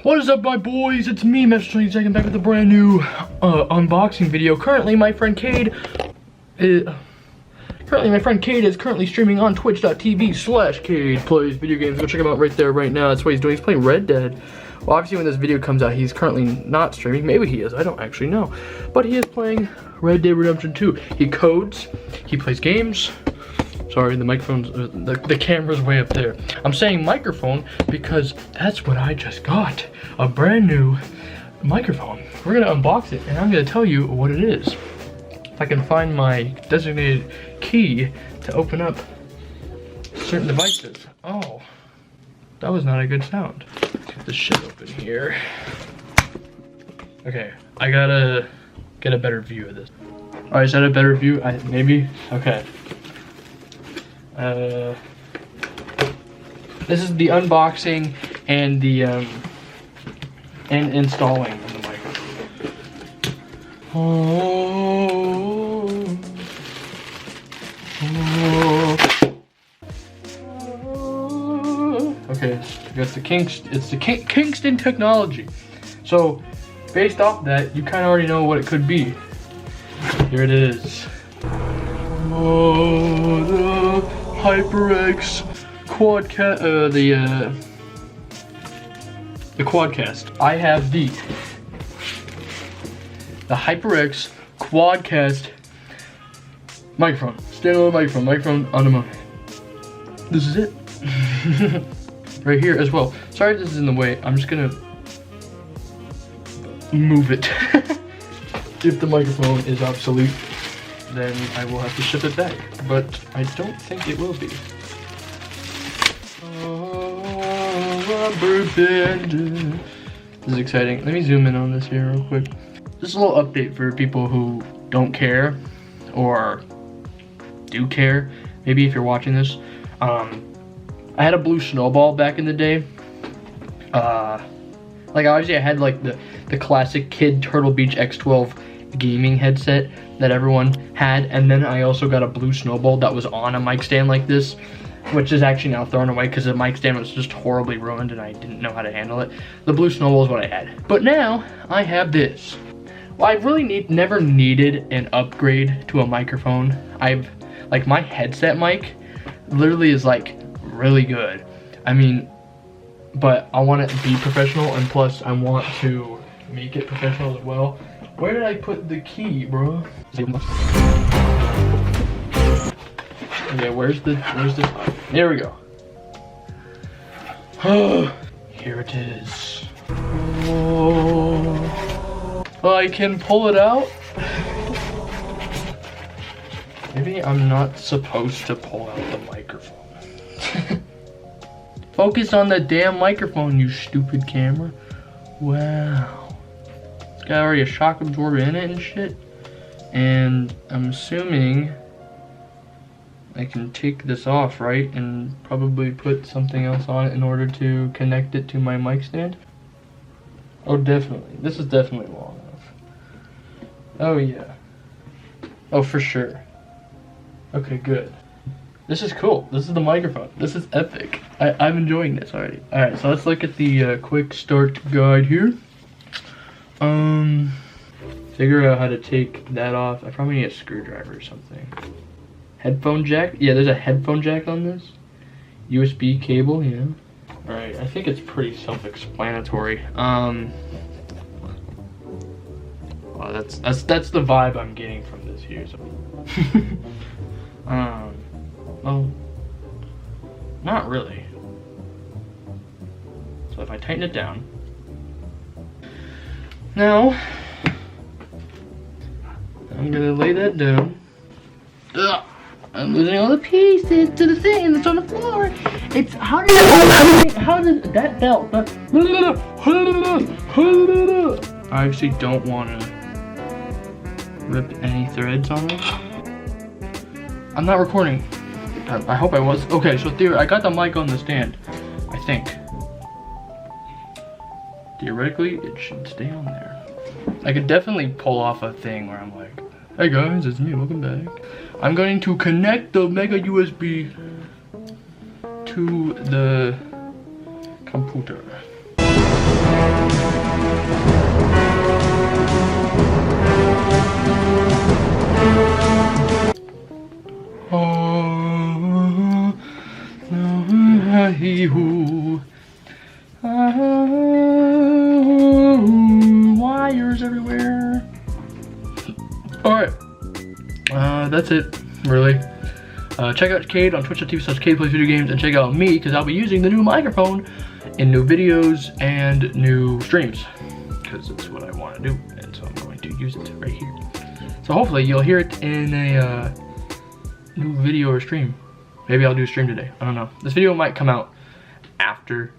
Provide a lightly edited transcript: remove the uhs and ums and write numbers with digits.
What is up, my boys? It's me, Mastersoniczachm, back with a brand new unboxing video. Currently, my friend Cade is currently streaming on twitch.tv/Cade plays video games. Go check him out right there, right now. That's what he's doing. He's playing Red Dead. Well, obviously, when this video comes out, he's currently not streaming. Maybe he is. I don't actually know. But he is playing Red Dead Redemption 2. He codes. He plays games. Sorry, the microphone's, the camera's way up there. I'm saying microphone because that's what I just got. A brand new microphone. We're gonna unbox it and I'm gonna tell you what it is. If I can find my designated key to open up certain devices. Oh, that was not a good sound. Get this shit open here. Okay, I gotta get a better view of this. All right, is that a better view? Maybe, okay. This is the unboxing and the and installing of the microphone. Okay, I guess it's the Kingston technology. So based off that, you kind of already know what it could be. Here it is. Oh, the HyperX Quadcast, the Quadcast. I have the HyperX Quadcast microphone. Standalone microphone on the mount. This is it. Right here as well. Sorry this is in the way. I'm just gonna move it. If the microphone is obsolete, then I will have to ship it back, but I don't think it will be. Oh, rubber band. This is exciting. Let me zoom in on this here real quick. Just a little update for people who don't care, or do care, maybe if you're watching this. I had a blue snowball back in the day. Like obviously I had like the classic kid Turtle Beach X12 gaming headset that everyone had, and then I also got a blue snowball that was on a mic stand like this, which is actually now thrown away because the mic stand was just horribly ruined and I didn't know how to handle it. The blue snowball is what I had, but now I have this. Well, I really never needed an upgrade to a microphone. Like my headset mic literally is like really good. I mean, but I want it to be professional, and plus I want to make it professional as well. Where did I put the key, bro? Okay, where's the? There we go. Oh, here it is. Oh, I can pull it out. Maybe I'm not supposed to pull out the microphone. Focus on the damn microphone, you stupid camera. Wow. It's got already a shock absorber in it and shit. And I'm assuming I can take this off, right? And probably put something else on it in order to connect it to my mic stand. Oh, definitely. This is definitely long enough. Oh, yeah. Oh, for sure. Okay, good. This is cool. This is the microphone. This is epic. I'm enjoying this already. Alright, so let's look at the quick start guide here. Figure out how to take that off. I probably need a screwdriver or something. Headphone jack? Yeah, there's a headphone jack on this. USB cable, yeah. Alright, I think it's pretty self-explanatory. Wow, that's the vibe I'm getting from this here. So. Well, not really. So if I tighten it down. Now, I'm gonna lay that down. Ugh, I'm losing all the pieces to the thing that's on the floor. It's, how did that belt? I actually don't want to rip any threads on it. I'm not recording. I hope I was. Okay, so I got the mic on the stand, I think. Theoretically, it should stay on there. I could definitely pull off a thing where I'm like, hey guys, it's me, welcome back. I'm going to connect the mega USB to the computer. that's it, really. Check out Cade on twitch.tv/Cade Plays Video Games, and check out me, because I'll be using the new microphone in new videos and new streams, because it's what I want to do, and so I'm going to use it right here. So hopefully you'll hear it in a new video or stream. Maybe I'll do a stream today, I don't know. This video might come out after